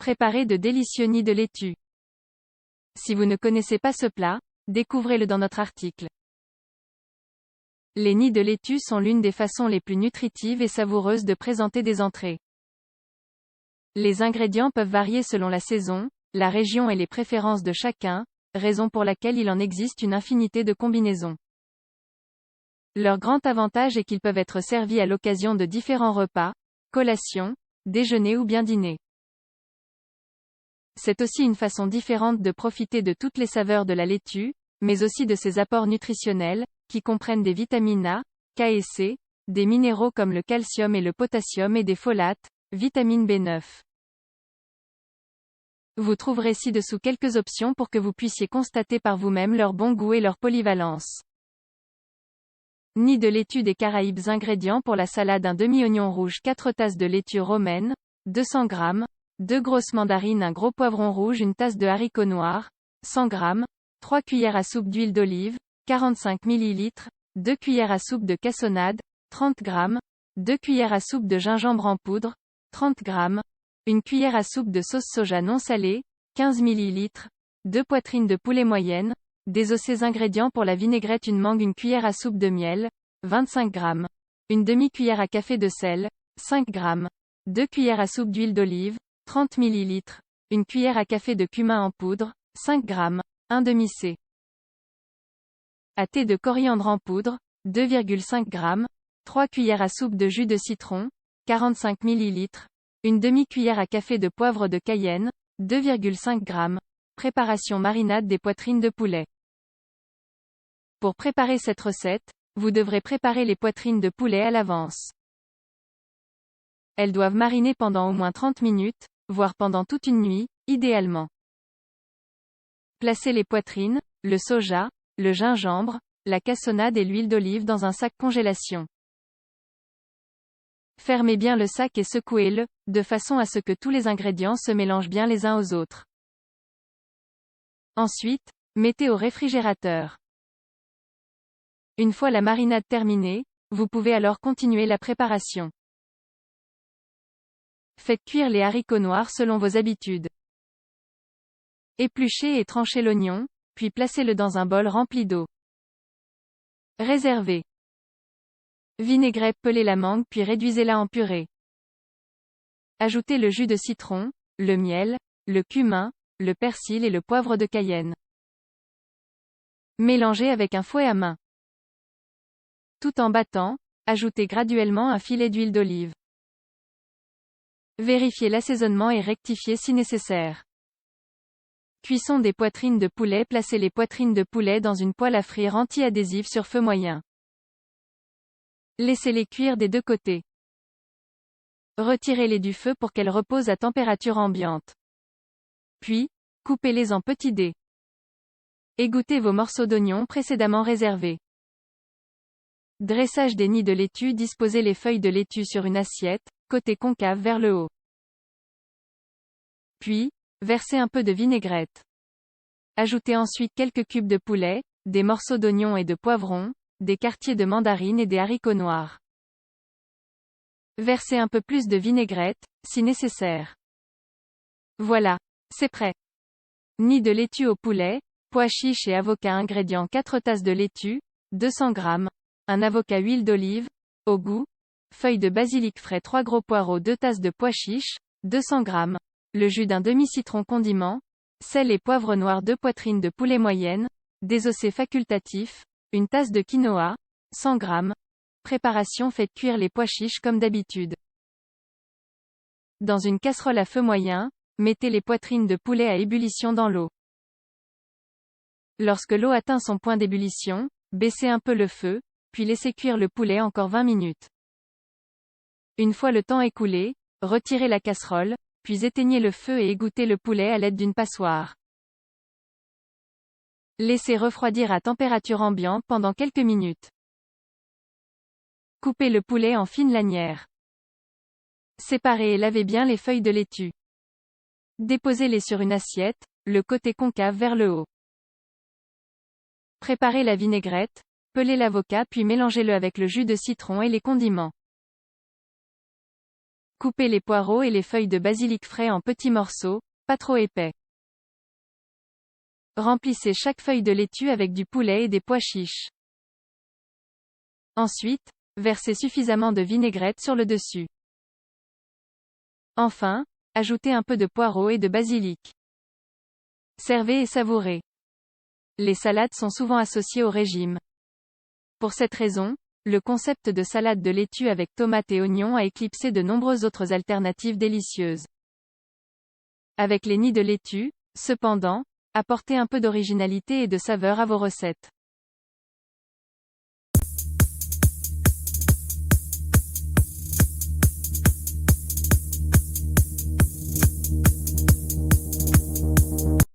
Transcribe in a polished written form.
Préparez de délicieux nids de laitue. Si vous ne connaissez pas ce plat, découvrez-le dans notre article. Les nids de laitue sont l'une des façons les plus nutritives et savoureuses de présenter des entrées. Les ingrédients peuvent varier selon la saison, la région et les préférences de chacun, raison pour laquelle il en existe une infinité de combinaisons. Leur grand avantage est qu'ils peuvent être servis à l'occasion de différents repas, collations, déjeuners ou bien dîners. C'est aussi une façon différente de profiter de toutes les saveurs de la laitue, mais aussi de ses apports nutritionnels, qui comprennent des vitamines A, K et C, des minéraux comme le calcium et le potassium et des folates, vitamine B9. Vous trouverez ci-dessous quelques options pour que vous puissiez constater par vous-même leur bon goût et leur polyvalence. Nid de laitue des Caraïbes. Ingrédients pour la salade: un demi-oignon rouge, 4 tasses de laitue romaine, 200 g, 2 grosses mandarines, un gros poivron rouge, une tasse de haricots noirs, 100 g, 3 cuillères à soupe d'huile d'olive, 45 ml, 2 cuillères à soupe de cassonade, 30 g, 2 cuillères à soupe de gingembre en poudre, 30 g, 1 cuillère à soupe de sauce soja non salée, 15 ml, 2 poitrines de poulet moyennes, désossez. Ingrédients pour la vinaigrette: une mangue, 1 cuillère à soupe de miel, 25 g, une demi-cuillère à café de sel, 5 g, 2 cuillères à soupe d'huile d'olive, 30 ml, 1 cuillère à café de cumin en poudre, 5 g, 1 demi-c. À thé de coriandre en poudre, 2,5 g, 3 cuillères à soupe de jus de citron, 45 ml, une demi-cuillère à café de poivre de Cayenne, 2,5 g. Préparation: marinade des poitrines de poulet. Pour préparer cette recette, vous devrez préparer les poitrines de poulet à l'avance. Elles doivent mariner pendant au moins 30 minutes, voire pendant toute une nuit, idéalement. Placez les poitrines, le soja, le gingembre, la cassonade et l'huile d'olive dans un sac congélation. Fermez bien le sac et secouez-le, de façon à ce que tous les ingrédients se mélangent bien les uns aux autres. Ensuite, mettez au réfrigérateur. Une fois la marinade terminée, vous pouvez alors continuer la préparation. Faites cuire les haricots noirs selon vos habitudes. Épluchez et tranchez l'oignon, puis placez-le dans un bol rempli d'eau. Réservez. Vinaigrette: pelez la mangue puis réduisez-la en purée. Ajoutez le jus de citron, le miel, le cumin, le persil et le poivre de Cayenne. Mélangez avec un fouet à main. Tout en battant, ajoutez graduellement un filet d'huile d'olive. Vérifiez l'assaisonnement et rectifiez si nécessaire. Cuisson des poitrines de poulet: placez les poitrines de poulet dans une poêle à frire anti-adhésive sur feu moyen. Laissez-les cuire des deux côtés. Retirez-les du feu pour qu'elles reposent à température ambiante. Puis, coupez-les en petits dés. Égouttez vos morceaux d'oignon précédemment réservés. Dressage des nids de laitue: disposez les feuilles de laitue sur une assiette, côté concave vers le haut. Puis, versez un peu de vinaigrette. Ajoutez ensuite quelques cubes de poulet, des morceaux d'oignon et de poivron, des quartiers de mandarine et des haricots noirs. Versez un peu plus de vinaigrette, si nécessaire. Voilà, c'est prêt. Nid de laitue au poulet, pois chiches et avocat. Ingrédients: 4 tasses de laitue, 200 g, un avocat, huile d'olive, au goût, feuilles de basilic frais, 3 gros poireaux, 2 tasses de pois chiches, 200 g, le jus d'un demi-citron, condiment, sel et poivre noir, 2 poitrines de poulet moyennes, désossé facultatif, une tasse de quinoa, 100 g. Préparation: faites cuire les pois chiches comme d'habitude. Dans une casserole à feu moyen, mettez les poitrines de poulet à ébullition dans l'eau. Lorsque l'eau atteint son point d'ébullition, baissez un peu le feu, puis laissez cuire le poulet encore 20 minutes. Une fois le temps écoulé, retirez la casserole, puis éteignez le feu et égouttez le poulet à l'aide d'une passoire. Laissez refroidir à température ambiante pendant quelques minutes. Coupez le poulet en fines lanières. Séparez et lavez bien les feuilles de laitue. Déposez-les sur une assiette, le côté concave vers le haut. Préparez la vinaigrette, pelez l'avocat puis mélangez-le avec le jus de citron et les condiments. Coupez les poireaux et les feuilles de basilic frais en petits morceaux, pas trop épais. Remplissez chaque feuille de laitue avec du poulet et des pois chiches. Ensuite, versez suffisamment de vinaigrette sur le dessus. Enfin, ajoutez un peu de poireaux et de basilic. Servez et savourez. Les salades sont souvent associées au régime. Pour cette raison, le concept de salade de laitue avec tomates et oignons a éclipsé de nombreuses autres alternatives délicieuses. Avec les nids de laitue, cependant, apportez un peu d'originalité et de saveur à vos recettes.